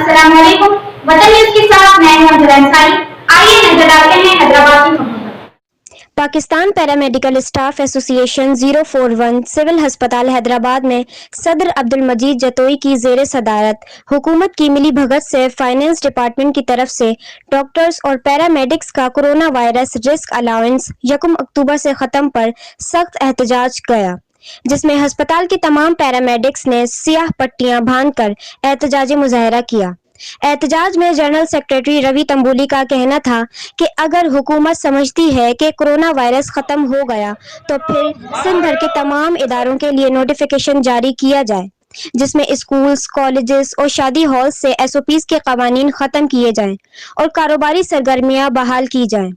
अस्सलाम वालेकुम। वतन न्यूज़ के साथ मैं हूं अंजुम अंसारी। आइए नजर डालते हैं हैदराबाद की खबरों पर। Pakistan paramedical staff association 041 civil अस्पताल हैदराबाद में सदर अब्दुल मजीद जतोई की जेर सदारत हुकूमत की मिली भगत से फाइनेंस डिपार्टमेंट की तरफ से डॉक्टर्स और पैरामेडिक्स का कोरोना वायरस रिस्क अलाउंस 1 अक्टूबर से खत्म पर सख्त एहतजाज गया, जिसमें अस्पताल के तमाम पैरामेडिक्स ने सियाह पट्टियां बांधकर एहतजाजी मुजाहरा किया। एहतजाज में जनरल सेक्रेटरी रवि तंबोली का कहना था कि अगर हुकूमत समझती है कि कोरोना वायरस खत्म हो गया तो फिर सिंध भर के तमाम इदारों के लिए नोटिफिकेशन जारी किया जाए, जिसमें स्कूल्स, कॉलेजेस और शादी हॉल से एसओपीज के कवानीन खत्म किए जाएं और कारोबारी सरगर्मियां बहाल की जाएं।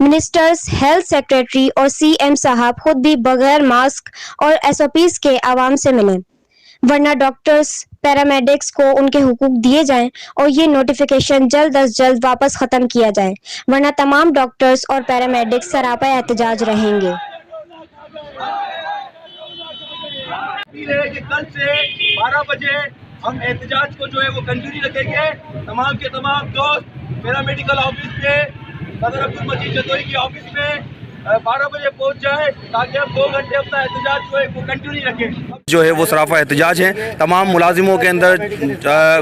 मिनिस्टर्स, हेल्थ सेक्रेटरी और सीएम साहब खुद भी बगैर मास्क और एसओपीज के आवाम से मिलें, वरना डॉक्टर्स, पैरामेडिक्स को उनके हुकूक दिए जाएं और ये नोटिफिकेशन जल्द अज जल्द वापस खत्म किया जाए, वरना तमाम डॉक्टर्स और पैरामेडिक्स सरापा एहतजाज रहेंगे। कि कल से 12 बजे हम एहतजाज को जो है वो कंटिन्यू रखेंगे। तमाम के तमाम दोस्त पैरामेडिकल ऑफिस पे, सदर अब्दुल मजीद जतोई की ऑफिस में 12 बजे पहुंच जाए ताकि हम 2 घंटे अपना एहतजाज जो है वो कंटिन्यू रखें। जो है वो सराफा एहतजाज है। तमाम मुलाजिमों के अंदर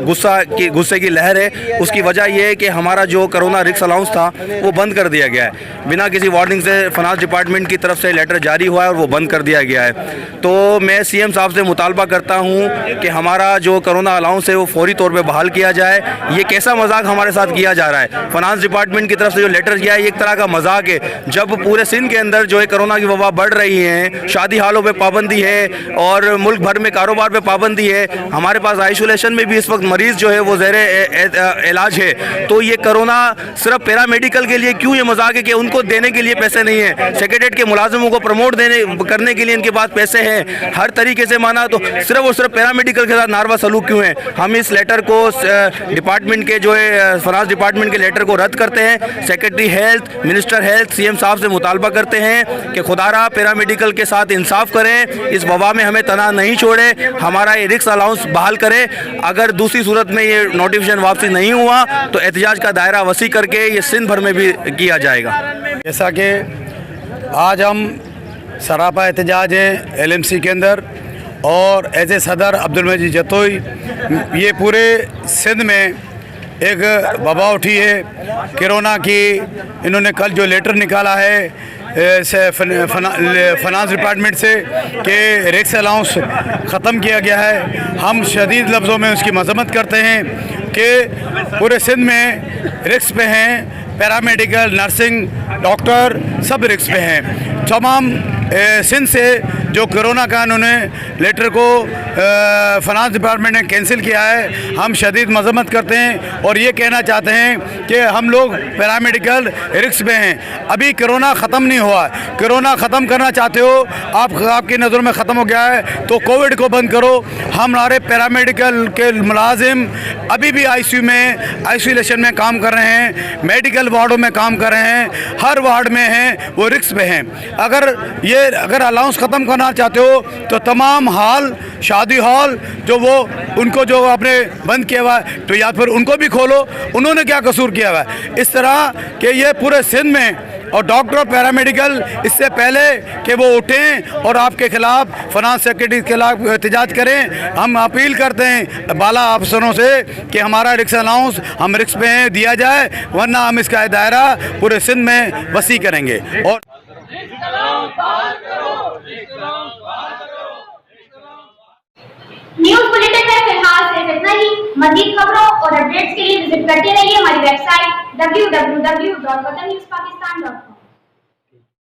गुस्से की लहर है। उसकी वजह यह है कि हमारा जो कोरोना रिस्क अलाउंस था वो बंद कर दिया गया है। बिना किसी वार्निंग से फाइनेंस डिपार्टमेंट की तरफ से लेटर जारी हुआ है और वो बंद कर दिया गया है। तो मैं सीएम साहब से मुतालबा करता हूँ कि हमारा जो कोरोना अलाउंस है वो फौरी तौर पर बहाल किया जाए। ये कैसा मजाक हमारे साथ किया जा रहा है? फाइनेंस डिपार्टमेंट की तरफ से जो लेटर किया है ये एक तरह का मजाक है। जब पूरे सिंध के अंदर जो है कोरोना की वबा बढ़ रही है, शादी हालों पर पाबंदी है और मुल्क भर में कारोबार पे पाबंदी है, हमारे पास आइसोलेशन में भी इस वक्त मरीज जो है वो ज़ेरे इलाज है, तो ये कोरोना सिर्फ पैरामेडिकल के लिए क्यों ये मजाक है कि उनको देने के लिए पैसे नहीं है? सेक्रेटरीट के मुलाजिमों को प्रमोट करने के लिए इनके पास पैसे हैं, हर तरीके से माना तो सिर्फ और सिर्फ पैरामेडिकल के साथ नारवा सलूक क्यों है? हम इस लेटर को डिपार्टमेंट के जो है फाइनेंस डिपार्टमेंट के लेटर को रद्द करते हैं। Secretary health, minister health, CM साहब से मुतालबा करते हैं कि खुदारा पैरामेडिकल के साथ इंसाफ करें, इस वबा में हमें तना नहीं छोड़े, हमारा ये रिस्क अलाउंस बहाल करे। अगर दूसरी सूरत में ये नोटिफिकेशन वापसी नहीं हुआ तो एहतजाज का दायरा वसी करके ये सिंध भर में भी किया जाएगा। जैसा कि आज हम सरापा एहतजाज हैं एलएमसी के अंदर और एज ए सदर अब्दुल मजीद जतोई, ये पूरे सिंध में एक वबा उठी है कोरोना की। इन्होंने कल जो लेटर निकाला है फाइनेंस डिपार्टमेंट से कि रिस्क अलाउंस ख़त्म किया गया है, हम शदीद लफ्ज़ों में उसकी मज़म्मत करते हैं कि पूरे सिंध में रिस्क पे हैं। पैरामेडिकल, नर्सिंग, डॉक्टर सब रिस्क पे हैं। तमाम सिंध से जो कोरोना का उन्होंने लेटर को फाइनेंस डिपार्टमेंट ने कैंसिल किया है, हम शदीद मज़म्मत करते हैं और ये कहना चाहते हैं कि हम लोग पैरामेडिकल रिस्क पे हैं। अभी कोरोना ख़त्म नहीं हुआ। कोरोना ख़त्म करना चाहते हो, आपकी नज़रों में ख़त्म हो गया है तो कोविड को बंद करो। हमारे पैरामेडिकल के मुलाजिम अभी भी आईसीयू में, आइसोलेशन में काम कर रहे हैं, मेडिकल वार्डों में काम कर रहे हैं, हर वार्ड में हैं, वो रिस्क पे हैं। अगर अलाउंस ख़त्म करना चाहते हो तो तमाम हॉल, शादी हॉल जो वो उनको जो आपने बंद किया हुआ है तो या फिर उनको भी खोलो। उन्होंने क्या कसूर किया हुआ है? इस तरह कि ये पूरे सिंध में और डॉक्टर पैरामेडिकल इससे पहले कि वो उठें और आपके खिलाफ फाइनेंस सेक्रेटरी के खिलाफ एहतजाज करें, हम अपील करते हैं बाला अफसरों से कि हमारा रिस्क अलाउंस हम रिस्क पे दिया जाए, वरना हम इसका दायरा पूरे सिंध में वसी करेंगे। और न्यूज़ बुलेटिन में फिलहाल सिर्फ इतना ही। मज़ीद खबरों और अपडेट्स के लिए विजिट करते रहिए हमारी वेबसाइट www.watannewspakistan.com।